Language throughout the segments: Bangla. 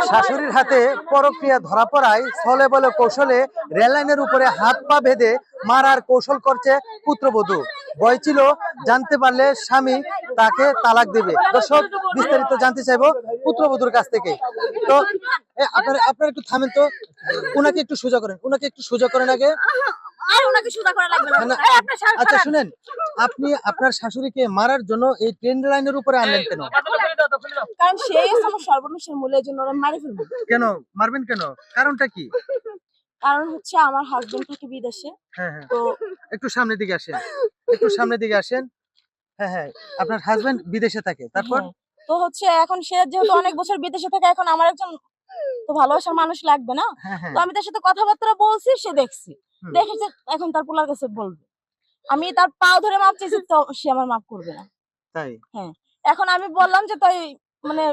শাশুড়ির হাতে পরক্রিয়া ধরা পড়ায় ছলে বলে কৌশলে রেললাইনের উপরে হাত পা বেঁধে মারার কৌশল করছে পুত্রবধূ। ভয় ছিল জানতে পারলে স্বামী তাকে তালাক দেবে। দর্শক, বিস্তারিত জানতে চাইবো পুত্রবধূর কাছ থেকে। তো আপনার একটু থামেন তো, উনাকে একটু সোজা করেন, উনাকে একটু সোজা করেন আগে। আচ্ছা শুনেন, আপনি আপনার শাশুড়িকে মারার জন্য এই ট্রেন লাইনের উপরে আনলেন কেন? কারণ সেই আমার সর্বনাশের মূলের জন্য ওরা মারি ফেলবে। কেন মারবেন কেন? কারণটা কি? কারণ হচ্ছে আমার হাজবেন্ড থাকে বিদেশে। হ্যাঁ হ্যাঁ, তো একটু সামনের দিকে আসেন, একটু সামনের দিকে আসেন। হ্যাঁ হ্যাঁ, আপনার হাজবেন্ড বিদেশে থাকে, তারপর? হ্যাঁ, তো হচ্ছে এখন সে যেহেতু অনেক বছর বিদেশে থাকে, এখন আমার একজন তো ভালোবাসার মানুষ লাগবে না। হ্যাঁ হ্যাঁ, তো আমি তার সাথে কথাবার্তা বলছি, সে দেখছি, দেখেছে, এখন তার পোলার কাছে বলবে। আমি তার পাও ধরে মাপ চাইছি, তো সে আমার মাপ করবে না। তাই? হ্যাঁ, এখন আমি বললাম যে তাই, মানে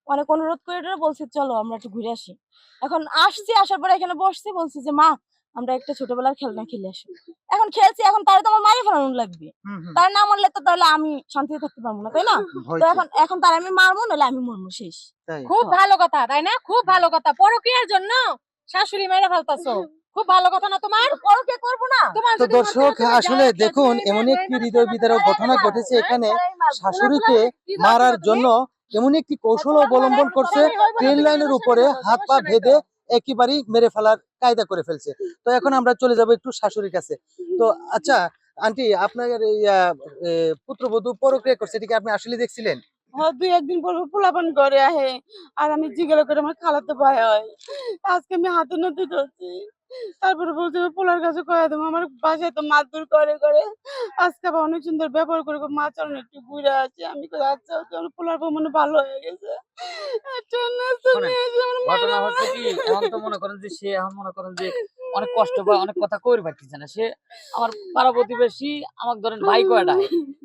অনেক অনুরোধ করে বলছি চলো আমরা একটু ঘুরে আসি। এখন আসছি, আসার পরে এখানে বসছি, বলছি যে মা আমরা একটা ছোটবেলার খেলনা খেলে আসি। এখন খেলছি, এখন তার তো আমার মারি ফেলানো লাগবে। তার না মারলে তো তাহলে আমি শান্তিতে থাকতে পারবো না, তাই না? তো এখন তার আমি মারবো, নাহলে আমি মরবো, শেষ। খুব ভালো কথা, তাই না? খুব ভালো কথা। পরকীয়ার জন্য শাশুড়ি মেরে ফেলতাছো, খুব ভালো কথা না? তোমার পরকে করবো না। তো দর্শক, আসলে দেখুন এমন একটি হৃদয় বিদারক ঘটনা ঘটেছে এখানে। শাশুড়িকে মারার জন্য এমন একটি কৌশল অবলম্বন করছে, ট্রেন লাইনের উপরে হাত পা বেঁধে একেবারেই মেরে ফেলার কায়দা করে ফেলছে। তো এখন আমরা চলে যাব একটু শাশুড়ির কাছে। তো আচ্ছা আন্টি, আপনার এই পুত্রবধূ পরক্রিয়া করছে, এটাকে আপনি আসলে দেখছিলেন? হ্যাঁ, ২-১ দিন পর পোলাপান ঘরে আহে, আর আমি জিজ্ঞাসা করে আমার খালাতো ভাই হয়। আজকে আমি হাতে নাতে ধরছি, তারপরে বলছে পোলার কাছে কয়ে দেবো, আমার বাসায় তো মারধর করে আজকে আবার অনেক সুন্দর ব্যবহার করে, মা চলেন একটু ঘুরে আছে। আমি কই আচ্ছা, তোমার পোলার বউ মনে ভালো হয়ে গেছে। ঘটনা হচ্ছে কি, এখন তো মনে করেন যে সে এখন মনে করেন যে অনেক কষ্ট পায়, অনেক কথা কইর পারতেছে না। সে আমার পাড়া প্রতিবেশী, আমাকে ধরেন ভাই কয়টা,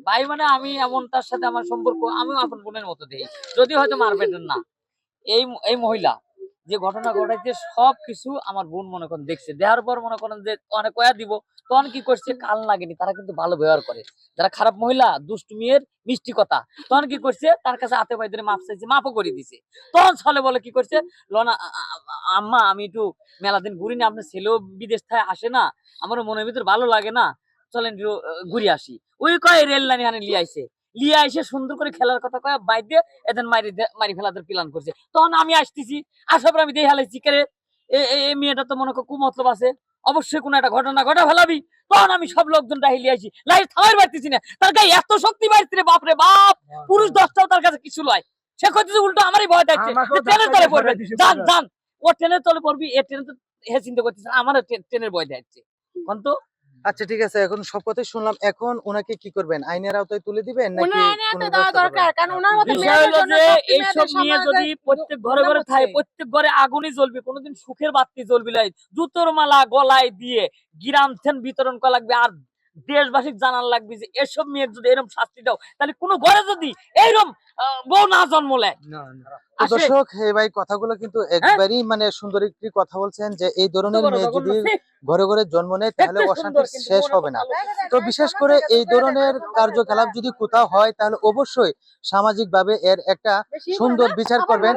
ভাই মানে আমি এমন তার সাথে আমার সম্পর্ক, আমিও আপন বোনের মতো দেই, যদি হয়তো মারপেটের না। এই এই মহিলা যে ঘটনা ঘটাইছে সবকিছু আমার বোন মনে করেন দেখছে, দেওয়ার পর মনে করেন যে অনেক কয়া দিব, তখন কি করছে, কাল লাগেনি, তারা কিন্তু ভালো ব্যবহার করে। যারা খারাপ মহিলা, দুষ্টু মেয়ের মিষ্টি কথা, তখন কি করছে, তার কাছে হাতে পায়ে ধরে মাপ চাইছে, মাপও করে দিছে। তখন ছলে বলে কি করছে, লনা আম্মা আমি একটু মেলা দিন ঘুরি না, আপনার ছেলেও বিদেশ থেকে আসে না, আমারও মনের ভিতর ভালো লাগে না, চলেন একটু ঘুরে আসি। ওই কয় রেল লাইনে হানে লিয়ে আইসে সুন্দর করে খেলার কথা কয় বাইর দিয়ে এদের মারি ফেলাদের প্ল্যান করছে। তখন আমি আসতেছি, আসার পর আমি দিয়ে হালাইছি, কে এই মেয়েটা তো মনে কর কুমতলব আছে, অবশ্যই কোনো একটা ঘটনা ঘটা ফেলাবি। তখন আমি সব লোকজন ডাহিলি আইছি, লাইট থামাই পারতেছি না, তার গায়ে এত শক্তি বাড়ছে রে বাপরে বাপ, পুরুষ 10টাও তার কাছে কিছু লয়। সে করতেছে উল্টো আমারই ভয় থাকছে, ট্রেনের তলে পড়বে, যান ও ট্রেনের তলে পড়বি, এ ট্রেনে তো হে চিন্তা করতেছে, আমার ট্রেনের ভয় থাকছে। তো আচ্ছা ঠিক আছে, এখন সব কথাই শুনলাম, এখন ওনাকে কি করবেন? আইনের আওতায় তুলে দিবেন নাকি কোনো দরকার, কারণ ওনার মতো বিষয় হলো যে এইসব নিয়ে যদি প্রত্যেক ঘরে ঘরে থাকে, প্রত্যেক ঘরে আগুনই জ্বলবে, কোনোদিন সুখের বাতি জ্বলবে না। জুতোর মালা গলায় দিয়ে গ্রাম থেন বিতরণ করা লাগবে, আর দেশবাসী জানার লাগবে যে এসব মেয়ের যদি এরকম শাস্তি দাও, তাহলে কোনো ঘরে যদি এইরকম বউ না জন্ম নেয়। দর্শক, হে ভাই, কথাগুলো কিন্তু একবারই মানে সুন্দর একটি কথা বলছেন, যে এই ধরনের মেয়ে যদি ঘরে ঘরে জন্ম নেয় তাহলে অশান্তির শেষ হবে না। তো বিশেষ করে এই ধরনের কার্যকলাপ যদি কোথাও হয়, তাহলে অবশ্যই সামাজিক ভাবে এর একটা সুন্দর বিচার করবেন।